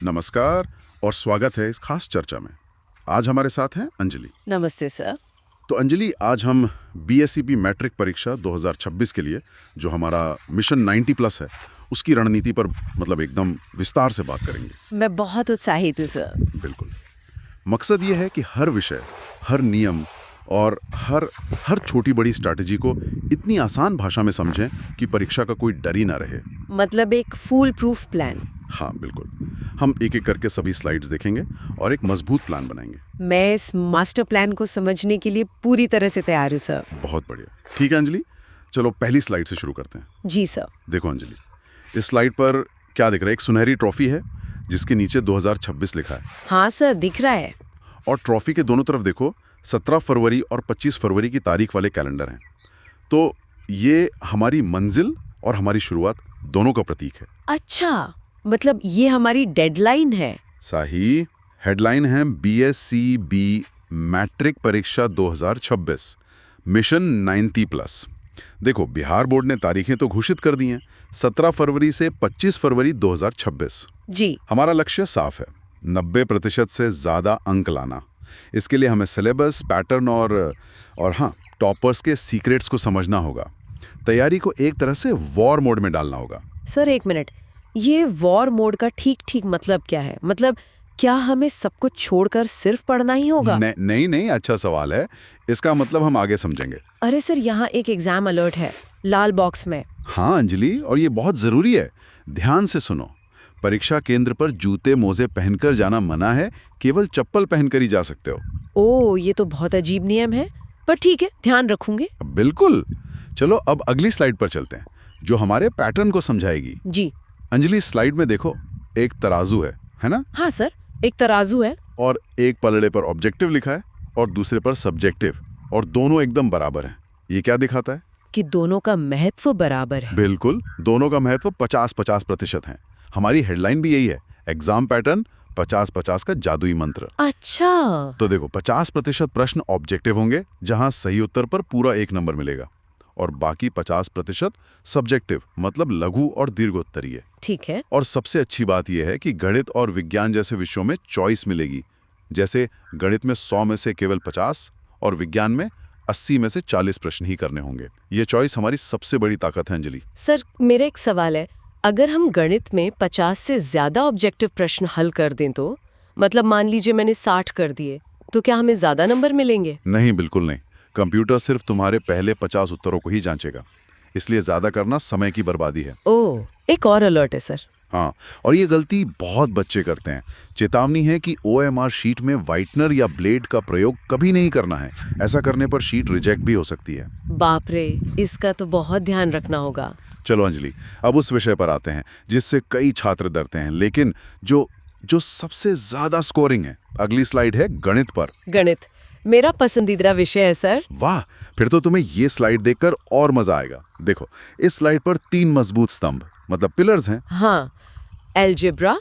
नमस्कार और स्वागत है इस खास चर्चा में। आज हमारे साथ हैं अंजलि। नमस्ते सर। तो अंजलि, आज हम बीएसईबी मैट्रिक परीक्षा 2026 के लिए जो हमारा मिशन 90 प्लस है उसकी रणनीति पर एकदम विस्तार से बात करेंगे। मैं बहुत उत्साहित हूँ सर। बिल्कुल। मकसद ये है कि हर विषय, हर नियम और हर हर छोटी बड़ी स्ट्रैटेजी को इतनी आसान भाषा में समझें कि परीक्षा का कोई डर ही ना रहे। मतलब एक फूल प्रूफ प्लान। हाँ बिल्कुल। हम एक एक करके सभी स्लाइड्स देखेंगे और एक मजबूत प्लान बनाएंगे। मैं इस मास्टर प्लान को समझने के लिए पूरी तरह से तैयार हूँ सर। बहुत बढ़िया। ठीक है अंजलि, चलो पहली स्लाइड से शुरू करते हैं। जी सर। देखो अंजलि, इस स्लाइड पर क्या दिख रहा है? एक सुनहरी ट्रॉफी है जिसके नीचे 2026 लिखा है। हाँ सर, दिख रहा है। और ट्रॉफी के दोनों तरफ देखो 17 फरवरी और 25 फरवरी की तारीख वाले कैलेंडर हैं। तो ये हमारी मंजिल और हमारी शुरुआत दोनों का प्रतीक है। अच्छा, मतलब ये हमारी डेडलाइन है। सही। हेडलाइन है बीएसईबी मैट्रिक परीक्षा 2026 मिशन 90 प्लस। देखो, बिहार बोर्ड ने तारीखें तो घोषित कर दी हैं, 17 फरवरी से 25 फरवरी 2026। जी। हमारा लक्ष्य साफ है, 90% से ज्यादा अंक लाना। इसके लिए हमें सिलेबस, पैटर्न और हाँ, टॉपर्स के सीक्रेट्स को समझना होगा। तैयारी को एक तरह से वॉर मोड में डालना होगा। सर एक मिनट, ये वॉर मोड का ठीक ठीक मतलब क्या है? मतलब क्या हमें सब कुछ छोड़कर सिर्फ पढ़ना ही होगा? नहीं, अच्छा सवाल है। इसका मतलब हम आगे समझेंगे। अरे सर, यहाँ एक एग्जाम अलर्ट है लाल बॉक्स में। हाँ अंजलि, और ये बहुत जरूरी है। ध्यान से सुनो। परीक्षा केंद्र पर जूते मोजे पहनकर जाना मना है, केवल चप्पल पहनकर ही जा सकते हो। ओह, ये तो बहुत अजीब नियम है, पर ठीक है, ध्यान रखूंगे। बिल्कुल। चलो अब अगली स्लाइड पर चलते हैं, जो हमारे पैटर्न को समझाएगी। जी। अंजलि, स्लाइड में देखो, एक तराजू है ना? हाँ सर, एक तराजू है। और एक पलड़े पर ऑब्जेक्टिव लिखा है और दूसरे पर सब्जेक्टिव, और दोनों एकदम बराबर हैं। ये क्या दिखाता है? कि दोनों का महत्व बराबर है। बिल्कुल, दोनों का महत्व 50-50% है। हमारी हेडलाइन भी यही है, एग्जाम पैटर्न 50-50 का जादुई मंत्र। अच्छा। तो देखो, 50% प्रश्न ऑब्जेक्टिव होंगे, जहां सही उत्तर पर पूरा 1 नंबर मिलेगा, और बाकी 50% सब्जेक्टिव, मतलब लघु और दीर्घ उत्तरीय। ठीक है। और सबसे अच्छी बात यह है कि गणित और विज्ञान जैसे विषयों में चॉइस मिलेगी। जैसे गणित में 100 में से केवल 50 और विज्ञान में 80 में से 40 प्रश्न ही करने होंगे। ये चॉइस हमारी सबसे बड़ी ताकत है अंजलि। सर मेरा एक सवाल है, अगर हम गणित में 50 से ज्यादा ऑब्जेक्टिव प्रश्न हल कर दें तो मतलब मान लीजिए मैंने 60 कर दिए, तो क्या हमें ज्यादा नंबर मिलेंगे? नहीं, बिल्कुल नहीं। कंप्यूटर सिर्फ तुम्हारे पहले 50 उत्तरों को ही जांचेगा, इसलिए ज्यादा करना समय की बर्बादी है। ओह, एक और अलर्ट है सर। हाँ, और ये गलती बहुत बच्चे करते हैं। चेतावनी है कि ओएमआर शीट में व्हाइटनर या ब्लेड का प्रयोग कभी नहीं करना है। ऐसा करने पर शीट रिजेक्ट भी हो सकती है। बाप रे, इसका तो बहुत ध्यान रखना होगा। चलो अंजलि, अब उस विषय पर आते हैं जिससे कई छात्र डरते हैं, लेकिन जो सबसे ज्यादा स्कोरिंग है। अगली स्लाइड है गणित पर। गणित मेरा पसंदीदा विषय है सर। वाह, फिर तो तुम्हें ये स्लाइड देखकर और मजा आएगा। देखो, इस स्लाइड पर 3 मजबूत स्तंभ, मतलब पिलर्स हैं। हाँ, एल्जेब्रा,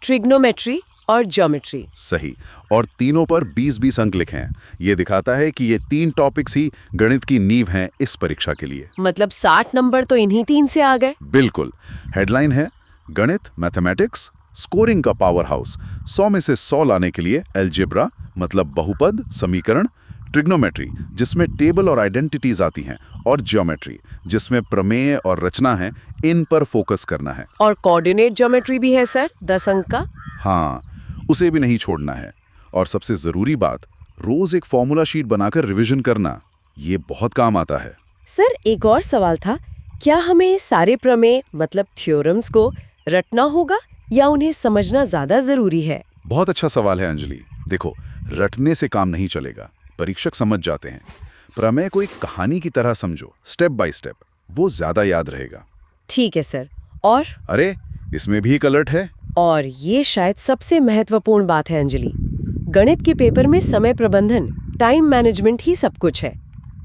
ट्रिग्नोमेट्री और ज्योमेट्री। सही। और तीनों पर 20-20 अंक लिखे हैं। ये दिखाता है कि ये 3 टॉपिक्स ही गणित की नींव हैं इस परीक्षा के लिए। मतलब 60 नंबर तो इन्हीं 3 से आ गए। बिल्कुल। हेडलाइन है गणित मैथमेटिक्स स्कोरिंग का पावर हाउस। 100 में से 100 लाने के लिए एल्जेब्रा, मतलब बहुपद समीकरण, ट्रिग्नोमेट्री जिसमें टेबल और आइडेंटिटीज आती हैं, और ज्योमेट्री जिसमें प्रमेय और रचना है, इन पर फोकस करना है। और कोऑर्डिनेट ज्योमेट्री भी है सर, 10 अंक का। हाँ, उसे भी नहीं छोड़ना है। और सबसे जरूरी बात, रोज एक फॉर्मूला शीट बनाकर रिवीजन करना, ये बहुत काम आता है। सर एक और सवाल था, क्या हमें सारे प्रमेय मतलब थ्योरम्स को रटना होगा या उन्हें समझना ज्यादा जरूरी है? बहुत अच्छा सवाल है अंजलि। देखो, रटने से काम नहीं चलेगा, परीक्षक समझ जाते हैं। प्रमेय को एक कहानी की तरह समझो, स्टेप बाय स्टेप, वो ज्यादा याद रहेगा। ठीक है सर। और अरे, इसमें भी एक अलर्ट है। और ये शायद सबसे महत्वपूर्ण बात है अंजलि, गणित के पेपर में समय प्रबंधन, टाइम मैनेजमेंट ही सब कुछ है।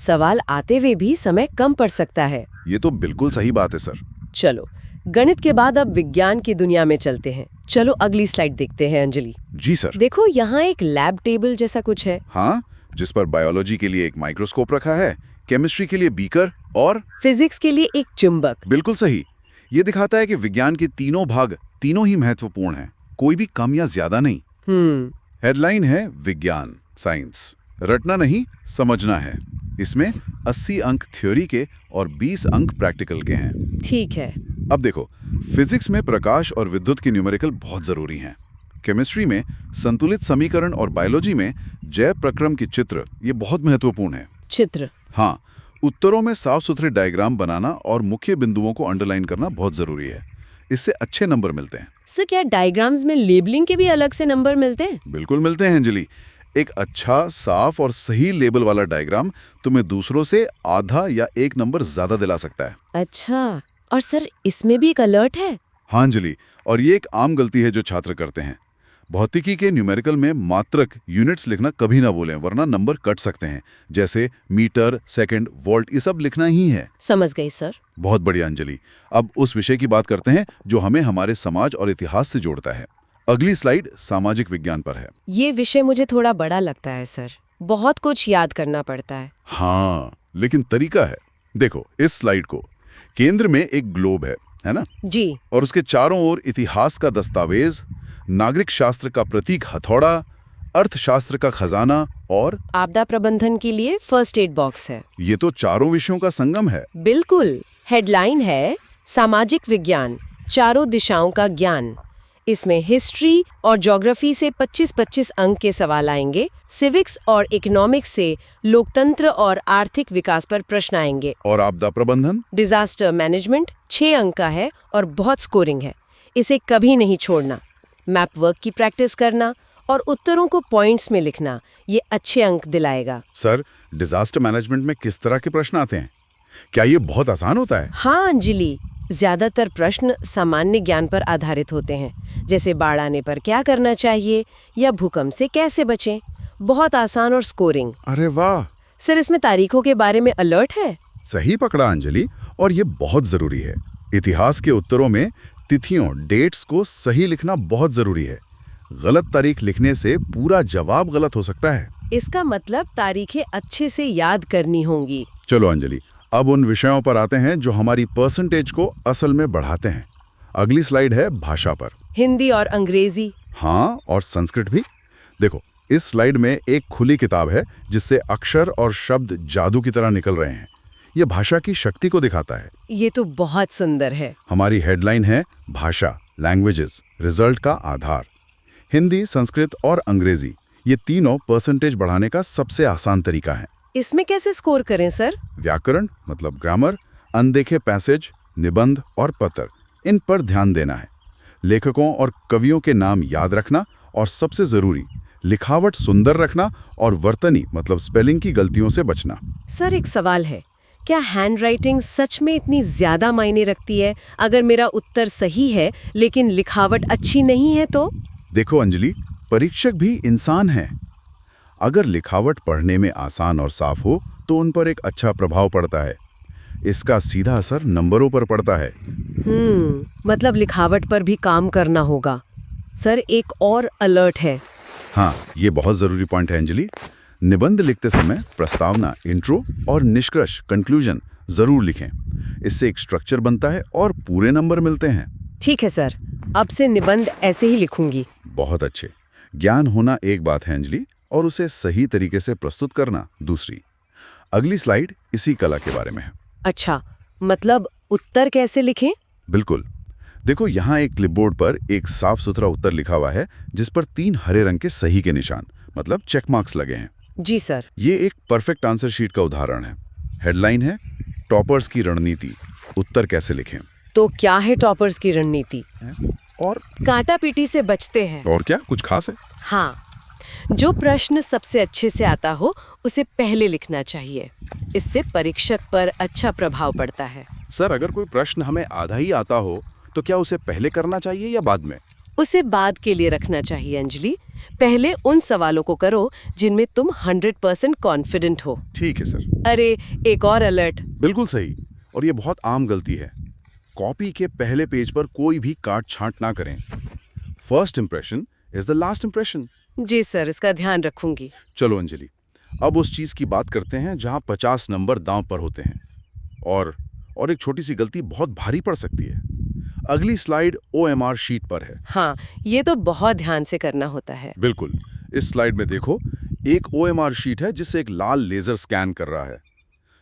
सवाल आते हुए भी समय कम पड़ सकता है। ये तो बिल्कुल सही बात है सर। चलो, गणित के बाद अब विज्ञान की दुनिया में चलते हैं। चलो अगली स्लाइड देखते हैं अंजलि। जी सर। देखो, यहाँ एक लैब टेबल जैसा कुछ है। हाँ, जिस पर बायोलॉजी के लिए एक माइक्रोस्कोप रखा है, केमिस्ट्री के लिए बीकर और फिजिक्स के लिए एक चुंबक। बिल्कुल सही। ये दिखाता है कि विज्ञान के तीनों भाग तीनों ही महत्वपूर्ण हैं। कोई भी कम या ज्यादा नहीं। हेडलाइन है विज्ञान, साइंस। रटना नहीं, समझना है। इसमें 80 अंक थ्योरी के और 20 अंक प्रैक्टिकल के हैं। ठीक है। अब देखो, फिजिक्स में प्रकाश और विद्युत की न्यूमेरिकल बहुत जरूरी हैं। केमिस्ट्री में संतुलित समीकरण और बायोलॉजी में जैव प्रक्रम की चित्र, ये बहुत महत्वपूर्ण है। चित्र। हाँ, उत्तरों में साफ सुथरे डायग्राम बनाना और मुख्य बिंदुओं को अंडरलाइन करना बहुत जरूरी है। इससे अच्छे नंबर मिलते हैं। सर, क्या डायग्राम्स में लेबलिंग के भी अलग से नंबर मिलते हैं? बिल्कुल मिलते हैं अंजलि। एक अच्छा, साफ और सही लेबल वाला डायग्राम तुम्हें दूसरों से आधा या 1 नंबर ज्यादा दिला सकता है। अच्छा, और सर इसमें भी एक अलर्ट है? हाँ अंजलि, और ये एक आम गलती है जो छात्र करते हैं। भौतिकी के न्यूमेरिकल में मात्रक यूनिट्स लिखना कभी ना भूलें, वरना नंबर कट सकते हैं। जैसे मीटर, सेकंड, वोल्ट, ये सब लिखना ही है। समझ गई सर। बहुत बढ़िया अंजलि। अब उस विषय की बात करते हैं जो हमें हमारे समाज और इतिहास से जोड़ता है। अगली स्लाइड सामाजिक विज्ञान पर है। ये विषय मुझे थोड़ा बड़ा लगता है सर, बहुत कुछ याद करना पड़ता है। हाँ, लेकिन तरीका है। देखो इस स्लाइड को, केंद्र में एक ग्लोब है ना? जी। और उसके चारों ओर इतिहास का दस्तावेज, नागरिक शास्त्र का प्रतीक हथौड़ा, अर्थशास्त्र का खजाना और आपदा प्रबंधन के लिए फर्स्ट एड बॉक्स है। ये तो चारों विषयों का संगम है। बिल्कुल। हेडलाइन है सामाजिक विज्ञान, चारों दिशाओं का ज्ञान। इसमें हिस्ट्री और ज्योग्राफी से 25-25 अंक के सवाल आएंगे। सिविक्स और इकोनॉमिक्स से लोकतंत्र और आर्थिक विकास पर प्रश्न आएंगे। और आपदा प्रबंधन, डिजास्टर मैनेजमेंट 6 अंक का है और बहुत स्कोरिंग है। इसे कभी नहीं छोड़ना। मैप वर्क की प्रैक्टिस करना और उत्तरों को पॉइंट्स में लिखना, ये अच्छे अंक दिलाएगा। सर डिजास्टर मैनेजमेंट में किस तरह के प्रश्न आते हैं? क्या ये बहुत आसान होता है? हाँ अंजलि, ज्यादातर प्रश्न सामान्य ज्ञान पर आधारित होते हैं, जैसे बाढ़ आने पर क्या करना चाहिए या भूकंप से कैसे बचें। बहुत आसान और स्कोरिंग। अरे वाह। सर इसमें तारीखों के बारे में अलर्ट है? सही पकड़ा अंजलि, और ये बहुत जरूरी है। इतिहास के उत्तरों में तिथियों, डेट्स को सही लिखना बहुत जरूरी है। गलत तारीख लिखने से पूरा जवाब गलत हो सकता है। इसका मतलब तारीखें अच्छे से याद करनी होंगी। चलो अंजलि, अब उन विषयों पर आते हैं जो हमारी परसेंटेज को असल में बढ़ाते हैं। अगली स्लाइड है भाषा पर। हिंदी और अंग्रेजी। हाँ, और संस्कृत भी। देखो इस स्लाइड में एक खुली किताब है जिससे अक्षर और शब्द जादू की तरह निकल रहे हैं। यह भाषा की शक्ति को दिखाता है। ये तो बहुत सुंदर है। हमारी हेडलाइन है भाषा, लैंग्वेजेस, रिजल्ट का आधार। हिंदी, संस्कृत और अंग्रेजी, ये तीनों परसेंटेज बढ़ाने का सबसे आसान तरीका है। इसमें कैसे स्कोर करें सर? व्याकरण मतलब ग्रामर, अनदेखे पैसेज, निबंध और पत्र, इन पर ध्यान देना है। लेखकों और कवियों के नाम याद रखना और सबसे जरूरी लिखावट सुंदर रखना और वर्तनी मतलब स्पेलिंग की गलतियों से बचना। सर एक सवाल है, क्या हैंडराइटिंग सच में इतनी ज्यादा मायने रखती है? अगर मेरा उत्तर सही है लेकिन लिखावट अच्छी नहीं है तो? देखो अंजलि, परीक्षक भी इंसान है। अगर लिखावट पढ़ने में आसान और साफ हो तो उन पर एक अच्छा प्रभाव पड़ता है। इसका सीधा असर नंबरों पर पड़ता है। मतलब लिखावट पर भी काम करना होगा। सर एक और अलर्ट है। हाँ, ये बहुत जरूरी पॉइंट है अंजलि। निबंध लिखते समय प्रस्तावना, इंट्रो और निष्कर्ष, कंक्लूजन जरूर लिखें। इससे एक स्ट्रक्चर बनता है और पूरे नंबर मिलते हैं। ठीक है सर, अब से निबंध ऐसे ही लिखूंगी। बहुत अच्छे। ज्ञान होना एक बात है अंजलि, और उसे सही तरीके से प्रस्तुत करना दूसरी। अगली स्लाइड इसी कला के बारे में है। अच्छा, मतलब उत्तर कैसे लिखें? बिल्कुल। देखो यहाँ एक क्लिपबोर्ड पर एक साफ सुथरा उत्तर लिखा हुआ है जिस पर 3 हरे रंग के सही के निशान मतलब चेक मार्क्स लगे हैं। जी सर। ये एक परफेक्ट आंसर शीट का उदाहरण है। हेडलाइन है टॉपर्स की रणनीति, उत्तर कैसे लिखें। तो क्या है टॉपर्स की रणनीति? और कांटा पीटी से बचते हैं। और क्या कुछ खास है? हाँ, जो प्रश्न सबसे अच्छे से आता हो उसे पहले लिखना चाहिए। इससे परीक्षक पर अच्छा प्रभाव पड़ता है। सर अगर कोई प्रश्न हमें आधा ही आता हो तो क्या उसे पहले करना चाहिए या बाद में? उसे बाद के लिए रखना चाहिए अंजलि। पहले उन सवालों को करो जिनमें तुम 100% कॉन्फिडेंट हो। ठीक है सर। अरे एक और अलर्ट। बिल्कुल सही, और ये बहुत आम गलती है। कॉपी के पहले पेज पर कोई भी काट छांट ना करें। First impression is the last impression. जी सर, इसका ध्यान रखूंगी। चलो अंजलि, अब उस चीज की बात करते हैं जहां 50 नंबर दांव पर होते हैं और एक छोटी सी गलती बहुत भारी पड़ सकती है। अगली स्लाइड OMR शीट पर है। हाँ, ये तो बहुत ध्यान से करना होता है। बिल्कुल। इस स्लाइड में देखो, एक OMR शीट है जिससे एक लाल लेजर स्कैन कर रहा है।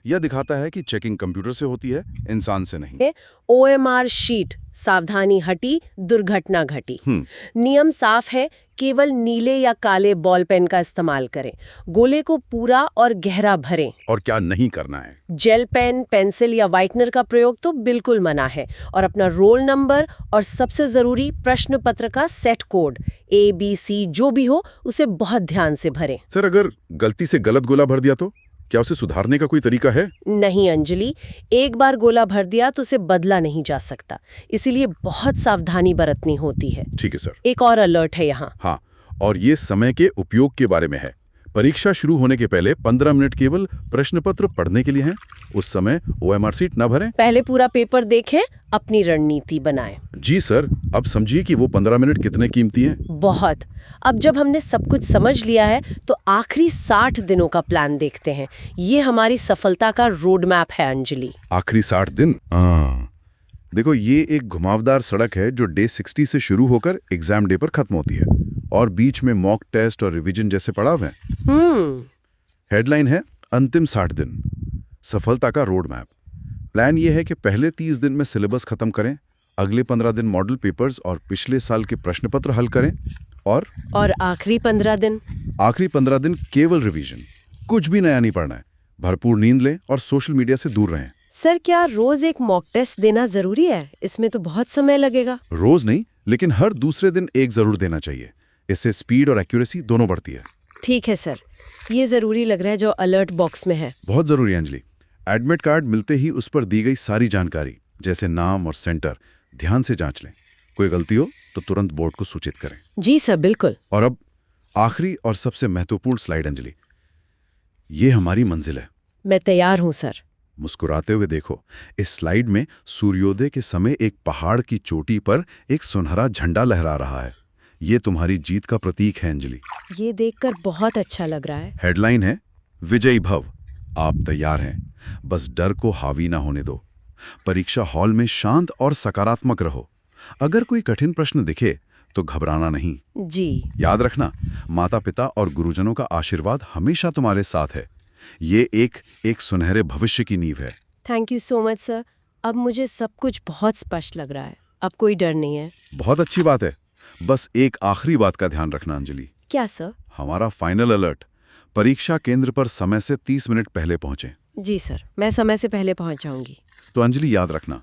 यह दिखाता है कि चेकिंग कंप्यूटर से होती है, इंसान से नहीं। OMR शीट, सावधानी हटी, दुर्घटना घटी। नियम साफ है, केवल नीले या काले बॉल पेन का इस्तेमाल करें। गोले को पूरा और गहरा भरें। और क्या नहीं करना है? जेल पेन, पेंसिल या व्हाइटनर का प्रयोग तो बिल्कुल मना है। और अपना रोल नंबर और सबसे जरूरी प्रश्न पत्र का सेट कोड ABC जो भी हो उसे बहुत ध्यान से भरें। सर, अगर गलती से गलत गोला भर दिया तो क्या उसे सुधारने का कोई तरीका है? नहीं अंजलि, एक बार गोला भर दिया तो उसे बदला नहीं जा सकता, इसीलिए बहुत सावधानी बरतनी होती है। ठीक है सर। एक और अलर्ट है यहाँ। हाँ, और ये समय के उपयोग के बारे में है। परीक्षा शुरू होने के पहले 15 मिनट केवल प्रश्न पत्र पढ़ने के लिए हैं। उस समय OMR शीट न भरें। पहले पूरा पेपर देखें, अपनी रणनीति बनाएं। जी सर, अब समझिए कि वो 15 मिनट कितने कीमती हैं। बहुत। अब जब हमने सब कुछ समझ लिया है तो आखिरी 60 दिनों का प्लान देखते हैं। ये हमारी सफलता का रोड मैप है अंजलि। आखिरी 60 दिन? देखो, ये एक घुमावदार सड़क है जो डे 60 से शुरू होकर एग्जाम डे पर खत्म होती है, और बीच में मॉक टेस्ट और रिवीजन जैसे पड़ाव हैं। हेडलाइन है अंतिम 60 दिन, सफलता का रोड मैप। प्लान ये है कि पहले 30 दिन में सिलेबस खत्म करें, अगले 15 दिन मॉडल पेपर्स और पिछले साल के प्रश्न पत्र हल करें, और आखिरी 15 दिन? आखिरी 15 दिन केवल रिवीजन, कुछ भी नया नहीं पढ़ना है। भरपूर नींद लें और सोशल मीडिया से दूर रहें। सर, क्या रोज एक मॉक टेस्ट देना जरूरी है? इसमें तो बहुत समय लगेगा। रोज नहीं, लेकिन हर दूसरे दिन एक जरूर देना चाहिए। इससे स्पीड और एक्यूरेसी दोनों बढ़ती है। ठीक है सर, ये जरूरी लग रहा है जो अलर्ट बॉक्स में है। बहुत जरूरी है अंजलि। एडमिट कार्ड मिलते ही उस पर दी गई सारी जानकारी, जैसे नाम और सेंटर, ध्यान से जांच लें। कोई गलती हो तो तुरंत बोर्ड को सूचित करें। जी सर, बिल्कुल। और अब आखिरी और सबसे महत्वपूर्ण स्लाइड अंजलि, ये हमारी मंजिल है। मैं तैयार हूँ सर। मुस्कुराते हुए देखो, इस स्लाइड में सूर्योदय के समय एक पहाड़ की चोटी पर एक सुनहरा झंडा लहरा रहा है। ये तुम्हारी जीत का प्रतीक है अंजलि। ये देखकर बहुत अच्छा लग रहा है। हेडलाइन है विजयी भव। आप तैयार हैं, बस डर को हावी ना होने दो। परीक्षा हॉल में शांत और सकारात्मक रहो। अगर कोई कठिन प्रश्न दिखे तो घबराना नहीं। जी। याद रखना, माता पिता और गुरुजनों का आशीर्वाद हमेशा तुम्हारे साथ है। ये एक सुनहरे भविष्य की नींव है। Thank you so much sir. अब मुझे सब कुछ बहुत स्पष्ट लग रहा है। अब कोई डर नहीं है। बहुत अच्छी बात है। बस एक आखिरी बात का ध्यान रखना अंजलि। क्या सर? हमारा फाइनल अलर्ट, परीक्षा केंद्र पर समय से 30 मिनट पहले पहुंचें। जी सर, मैं समय से पहले पहुंच जाऊंगी। तो अंजलि, याद रखना,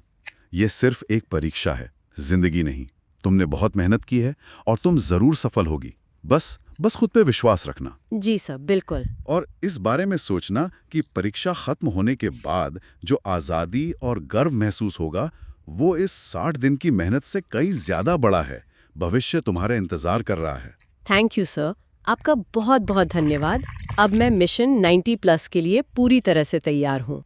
यह सिर्फ एक परीक्षा है, जिंदगी नहीं। तुमने बहुत मेहनत की है और तुम जरूर सफल होगी। बस खुद पे विश्वास रखना। जी सर, बिल्कुल। और इस बारे में सोचना कि परीक्षा खत्म होने के बाद जो आज़ादी और गर्व महसूस होगा, वो इस 60 दिन की मेहनत से कई ज्यादा बड़ा है। भविष्य तुम्हारे इंतजार कर रहा है। थैंक यू सर, आपका बहुत बहुत धन्यवाद। अब मैं मिशन 90+ के लिए पूरी तरह से तैयार हूँ।